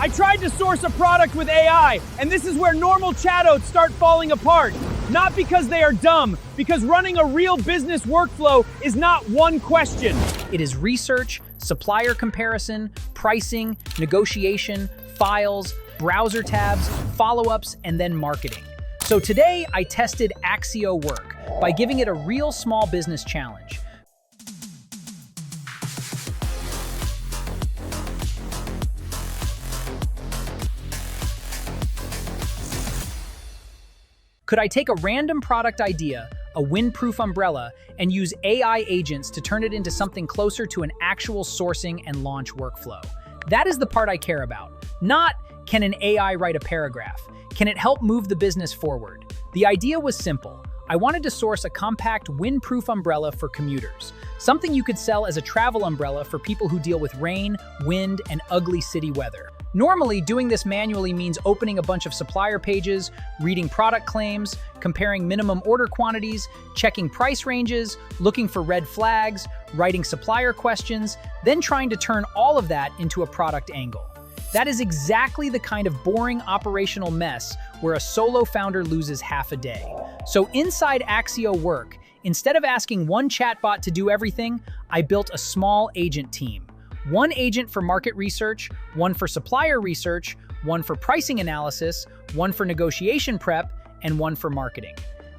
I tried to source a product with AI, and this is where normal chatbots start falling apart. Not because they are dumb, because running a real business workflow is not one question. It is research, supplier comparison, pricing, negotiation, files, browser tabs, follow-ups, and then marketing. So today, I tested ACCIO WORK by giving it a real small business challenge. Could I take a random product idea, a windproof umbrella, and use AI agents to turn it into something closer to an actual sourcing and launch workflow? That is the part I care about. Not, can an AI write a paragraph? Can it help move the business forward? The idea was simple. I wanted to source a compact windproof umbrella for commuters, something you could sell as a travel umbrella for people who deal with rain, wind, and ugly city weather. Normally, doing this manually means opening a bunch of supplier pages, reading product claims, comparing minimum order quantities, checking price ranges, looking for red flags, writing supplier questions, then trying to turn all of that into a product angle. That is exactly the kind of boring operational mess where a solo founder loses half a day. So inside ACCIO WORK, instead of asking one chatbot to do everything, I built a small agent team. One agent for market research, one for supplier research, one for pricing analysis, one for negotiation prep, and one for marketing.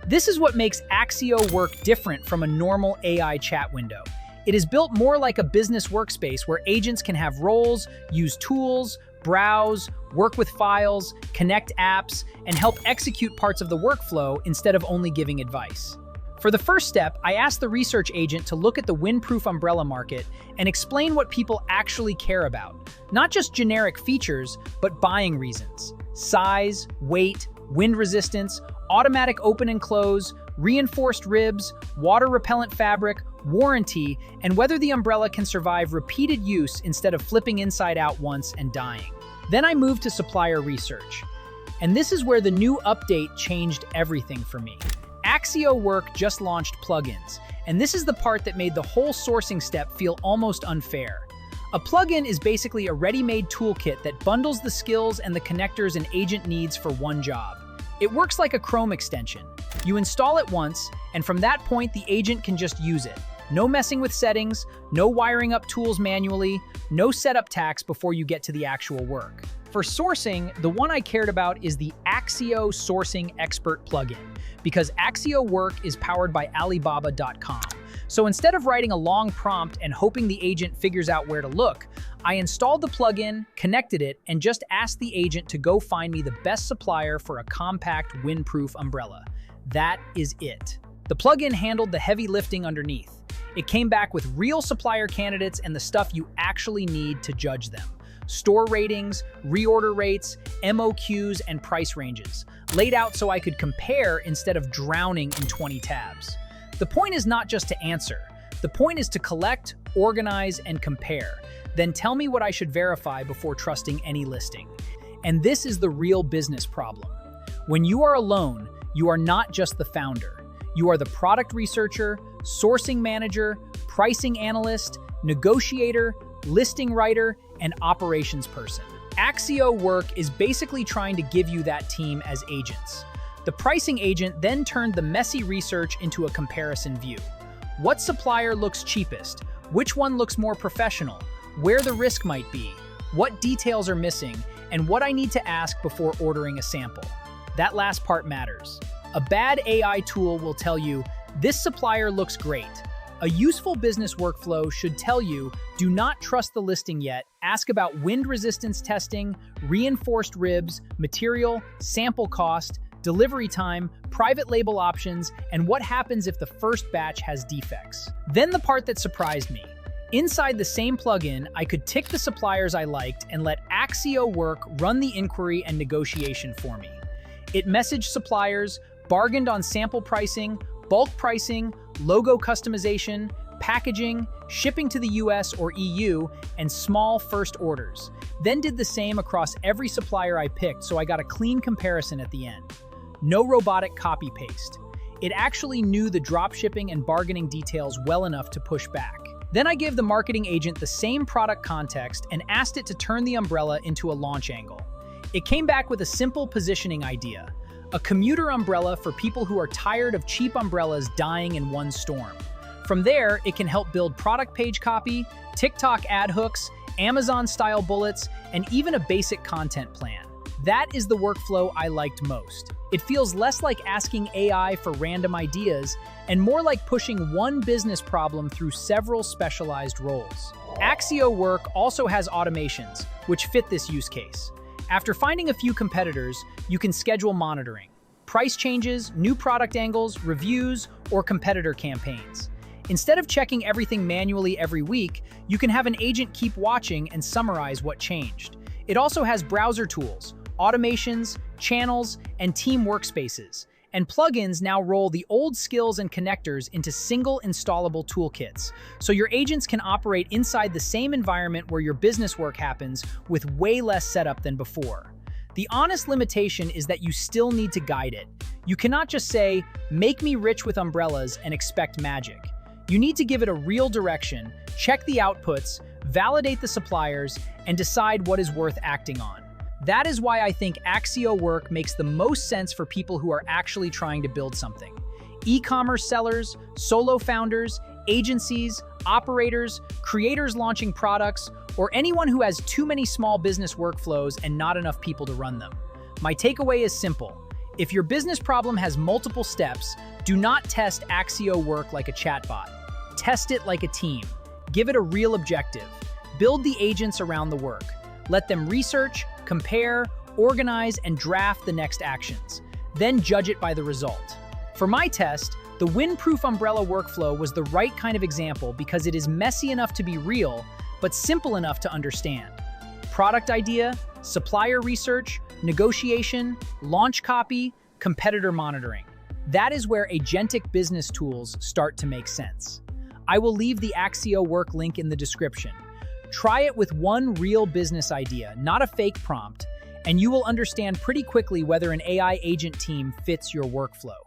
This is what makes ACCIO WORK different from a normal AI chat window. It is built more like a business workspace where agents can have roles, use tools, browse, work with files, connect apps, and help execute parts of the workflow instead of only giving advice. For the first step, I asked the research agent to look at the windproof umbrella market and explain what people actually care about. Not just generic features, but buying reasons. Size, weight, wind resistance, automatic open and close, reinforced ribs, water-repellent fabric, warranty, and whether the umbrella can survive repeated use instead of flipping inside out once and dying. Then I moved to supplier research. And this is where the new update changed everything for me. ACCIO WORK just launched plugins, and this is the part that made the whole sourcing step feel almost unfair. A plugin is basically a ready-made toolkit that bundles the skills and the connectors an agent needs for one job. It works like a Chrome extension. You install it once, and from that point, the agent can just use it. No messing with settings, no wiring up tools manually, no setup tasks before you get to the actual work. For sourcing, the one I cared about is the ACCIO Sourcing Expert plugin, because ACCIO WORK is powered by Alibaba.com. So instead of writing a long prompt and hoping the agent figures out where to look, I installed the plugin, connected it, and just asked the agent to go find me the best supplier for a compact windproof umbrella. That is it. The plugin handled the heavy lifting underneath. It came back with real supplier candidates and the stuff you actually need to judge them. Store ratings, reorder rates, MOQs, and price ranges, laid out so I could compare instead of drowning in 20 tabs. The point is not just to answer. The point is to collect, organize, and compare. Then tell me what I should verify before trusting any listing. And this is the real business problem. When you are alone, you are not just the founder. You are the product researcher, sourcing manager, pricing analyst, negotiator, listing writer, and operations person. ACCIO WORK is basically trying to give you that team as agents. The pricing agent then turned the messy research into a comparison view. What supplier looks cheapest? Which one looks more professional? Where the risk might be? What details are missing? And what I need to ask before ordering a sample. That last part matters. A bad AI tool will tell you, this supplier looks great. A useful business workflow should tell you, do not trust the listing yet, ask about wind resistance testing, reinforced ribs, material, sample cost, delivery time, private label options, and what happens if the first batch has defects. Then the part that surprised me. Inside the same plugin, I could tick the suppliers I liked and let ACCIO WORK run the inquiry and negotiation for me. It messaged suppliers, bargained on sample pricing, bulk pricing, logo customization, packaging, shipping to the US or EU, and small first orders. Then did the same across every supplier I picked so I got a clean comparison at the end. No robotic copy-paste. It actually knew the dropshipping and bargaining details well enough to push back. Then I gave the marketing agent the same product context and asked it to turn the umbrella into a launch angle. It came back with a simple positioning idea: a commuter umbrella for people who are tired of cheap umbrellas dying in one storm. From there, it can help build product page copy, TikTok ad hooks, Amazon-style bullets, and even a basic content plan. That is the workflow I liked most. It feels less like asking AI for random ideas and more like pushing one business problem through several specialized roles. ACCIO Work also has automations, which fit this use case. After finding a few competitors, you can schedule monitoring, price changes, new product angles, reviews, or competitor campaigns. Instead of checking everything manually every week, you can have an agent keep watching and summarize what changed. It also has browser tools, automations, channels, and team workspaces. And plugins now roll the old skills and connectors into single installable toolkits, so your agents can operate inside the same environment where your business work happens with way less setup than before. The honest limitation is that you still need to guide it. You cannot just say, "Make me rich with umbrellas," and expect magic. You need to give it a real direction, check the outputs, validate the suppliers, and decide what is worth acting on. That is why I think ACCIO Work makes the most sense for people who are actually trying to build something. E-commerce sellers, solo founders, agencies, operators, creators launching products, or anyone who has too many small business workflows and not enough people to run them. My takeaway is simple. If your business problem has multiple steps, do not test ACCIO Work like a chatbot. Test it like a team. Give it a real objective. Build the agents around the work. Let them research, compare, organize, and draft the next actions. Then judge it by the result. For my test, the windproof umbrella workflow was the right kind of example because it is messy enough to be real, but simple enough to understand. Product idea, supplier research, negotiation, launch copy, competitor monitoring. That is where agentic business tools start to make sense. I will leave the ACCIO Work link in the description. Try it with one real business idea, not a fake prompt, and you will understand pretty quickly whether an AI agent team fits your workflow.